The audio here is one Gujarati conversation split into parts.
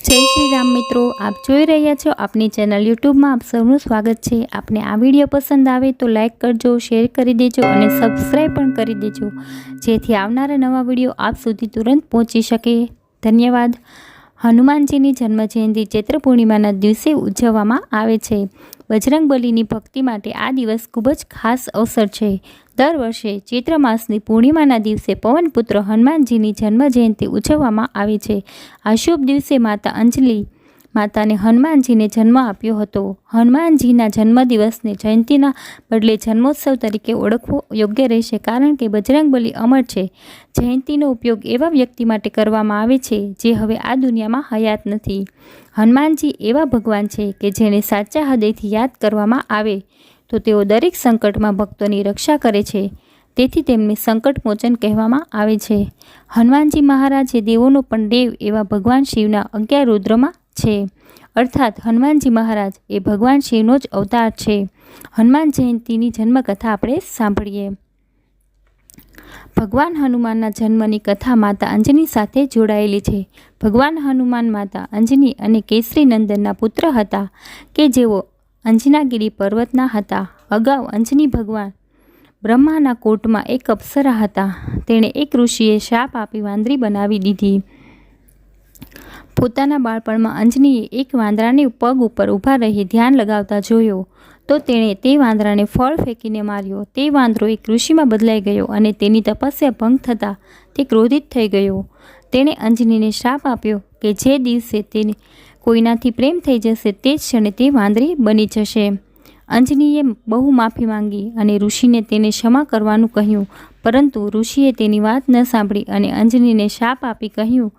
જય શ્રી રામ મિત્રો, આપ જોઈ રહ્યા છો આપની ચેનલ યુટ્યુબમાં આપ સૌનું સ્વાગત છે। આપને આ વિડીયો પસંદ આવે તો લાઈક કરજો, શેર કરી દેજો અને સબસ્ક્રાઈબ પણ કરી દેજો, જેથી આવનારા નવા વિડીયો આપ સુધી તુરંત પહોંચી શકે। ધન્યવાદ। હનુમાનજીની જન્મજયંતિ ચૈત્ર પૂર્ણિમાના દિવસે ઉજવવામાં આવે છે। બજરંગબલીની ભક્તિ માટે આ દિવસ ખૂબ જ ખાસ અવસર છે। દર વર્ષે ચૈત્ર માસની પૂર્ણિમાના દિવસે પવનપુત્ર હનુમાનજીની જન્મજયંતિ ઉજવવામાં આવે છે। આ શુભ દિવસે માતા અંજલિ માતાને હનુમાનજીને જન્મ આપ્યો હતો। હનુમાનજીના જન્મદિવસને જયંતિના બદલે જન્મોત્સવ તરીકે ઓળખવો યોગ્ય રહેશે, કારણ કે બજરંગબલી અમર છે। જયંતિનો ઉપયોગ એવા વ્યક્તિ માટે કરવામાં આવે છે જે હવે આ દુનિયામાં હયાત નથી। હનુમાનજી એવા ભગવાન છે કે જેને સાચા હૃદયથી યાદ કરવામાં આવે તો તેઓ દરેક સંકટમાં ભક્તોની રક્ષા કરે છે, તેથી તેમને સંકટ મોચન કહેવામાં આવે છે। હનુમાનજી મહારાજ એ દેવોનો પણ દેવ એવા ભગવાન શિવના 11 રુદ્રમાં છે, અર્થાત હનુમાનજી મહારાજ એ ભગવાન શિવનો જ અવતાર છે। હનુમાન જયંતિની જન્મકથા આપણે સાંભળીએ। ભગવાન હનુમાનના જન્મની કથા માતા અંજની સાથે જોડાયેલી છે। ભગવાન હનુમાન માતા અંજની અને કેસરી નંદનના પુત્ર હતા કે જેઓ અંજનાગીરી પર્વતના હતા। અગાઉ અંજની ભગવાન બ્રહ્માના કોર્ટમાં એક અપ્સરા હતા। તેણે એક ઋષિએ શાપ આપી વાંદરી બનાવી દીધી। પોતાના બાળપણમાં અંજનીએ એક વાંદરાને પગ ઉપર ઊભા રહી ધ્યાન લગાવતા જોયો તો તેણે તે વાંદરાને ફળ ફેંકીને માર્યો। તે વાંદરો એક ઋષિમાં બદલાઈ ગયો અને તેની તપસ્યા ભંગ થતાં તે ક્રોધિત થઈ ગયો। તેણે અંજનીને શ્રાપ આપ્યો કે જે દિવસે તેને કોઈનાથી પ્રેમ થઈ જશે તે જ ક્ષણે તે વાંદરી બની જશે। અંજનીએ બહુ માફી માંગી અને ઋષિને તેને ક્ષમા કરવાનું કહ્યું, પરંતુ ઋષિએ તેની વાત ન સાંભળી અને અંજનીને શાપ આપી કહ્યું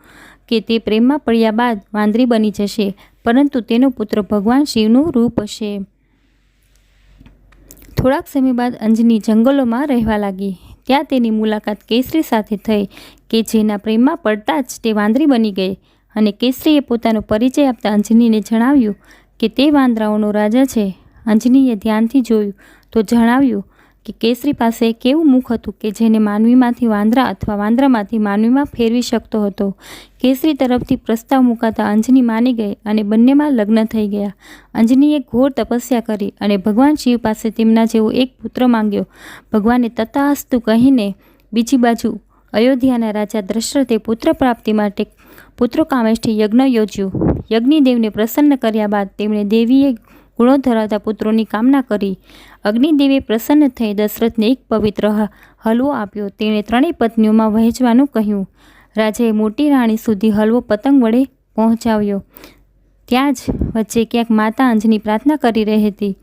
કે તે પ્રેમમાં પડ્યા બાદ વાંદરી બની જશે, પરંતુ તેનો પુત્ર ભગવાન શિવનું રૂપ હશે। થોડાક સમય બાદ અંજની જંગલોમાં રહેવા લાગી। ત્યાં તેની મુલાકાત કેસરી સાથે થઈ કે જેના પ્રેમમાં પડતા જ તે વાંદરી બની ગઈ અને કેસરીએ પોતાનો પરિચય આપતા અંજનીને જણાવ્યું કે તે વાંદરાઓનો રાજા છે। અંજનીએ ધ્યાનથી જોયું તો જણાવ્યું કે કેસરી પાસે એક એવું મુખ હતું કે જેને માનવીમાંથી વાંદરા અથવા વાંદરામાંથી માનવીમાં ફેરવી શકતો હતો। કેસરી તરફથી પ્રસ્તાવ મુકાતા અંજની માની ગઈ અને બંનેમાં લગ્ન થઈ ગયા। અંજનીએ ઘોર તપસ્યા કરી અને ભગવાન શિવ પાસે તેમના જેવો એક પુત્ર માંગ્યો। ભગવાને તથાસ્તુ કહીને બીજી બાજુ અયોધ્યાના રાજા દશરથે પુત્ર પ્રાપ્તિ માટે પુત્રકામેષ્ઠી યજ્ઞ યોજ્યું। અગ્નિદેવને પ્રસન્ન કર્યા બાદ તેમણે દેવીએ ગુણો ધરાવતા પુત્રોની કામના કરી। અગ્નિદેવે પ્રસન્ન થઈ દશરથને એક પવિત્ર હલવો આપ્યો। તેણે 3 પત્નીઓમાં વહેંચવાનું કહ્યું। રાજાએ મોટી રાણી સુધી હલવો પતંગ વડે પહોંચાવ્યો। ત્યાં જ વચ્ચે ક્યાંક માતા અંજની પ્રાર્થના કરી રહી હતી।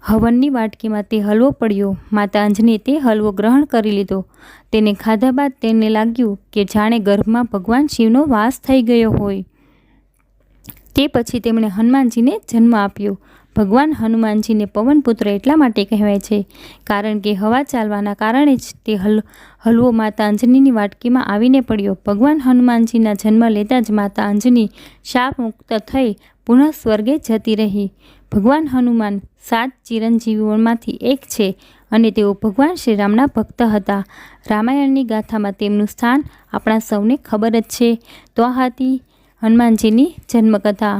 હવનની વાટકીમાં તે હલવો પડ્યો। માતા અંજનીએ તે હલવો ગ્રહણ કરી લીધો। તેને ખાધા બાદ તેને લાગ્યું કે જાણે ગર્ભમાં ભગવાન શિવનો વાસ થઈ ગયો હોય। તે પછી તેમણે હનુમાનજીને જન્મ આપ્યો। ભગવાન હનુમાનજીને પવનપુત્ર એટલા માટે કહેવાય છે કારણ કે હવા ચાલવાના કારણે જ તે હલવો માતા અંજનીની વાટકીમાં આવીને પડ્યો। ભગવાન હનુમાનજીના જન્મ લેતા જ માતા અંજની શાપ મુક્ત થઈ પુનઃ સ્વર્ગે જતી રહી। ભગવાન હનુમાન 7 ચિરંજીવીઓમાંથી એક છે અને તેઓ ભગવાન શ્રીરામના ભક્ત હતા। રામાયણની ગાથામાં તેમનું સ્થાન આપણા સૌને ખબર જ છે। તો આ હતી હનુમાનજીની જન્મકથા।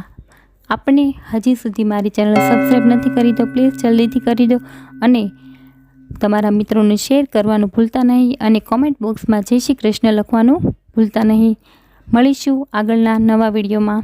આપને હજી સુધી મારી ચેનલ સબસ્ક્રાઈબ નથી કરી તો પ્લીઝ જલ્દીથી કરી દો અને તમારા મિત્રોને શેર કરવાનું ભૂલતા નહીં અને કોમેન્ટ બોક્સમાં જય શ્રી કૃષ્ણ લખવાનું ભૂલતા નહીં। મળીશું આગળના નવા વિડીયોમાં।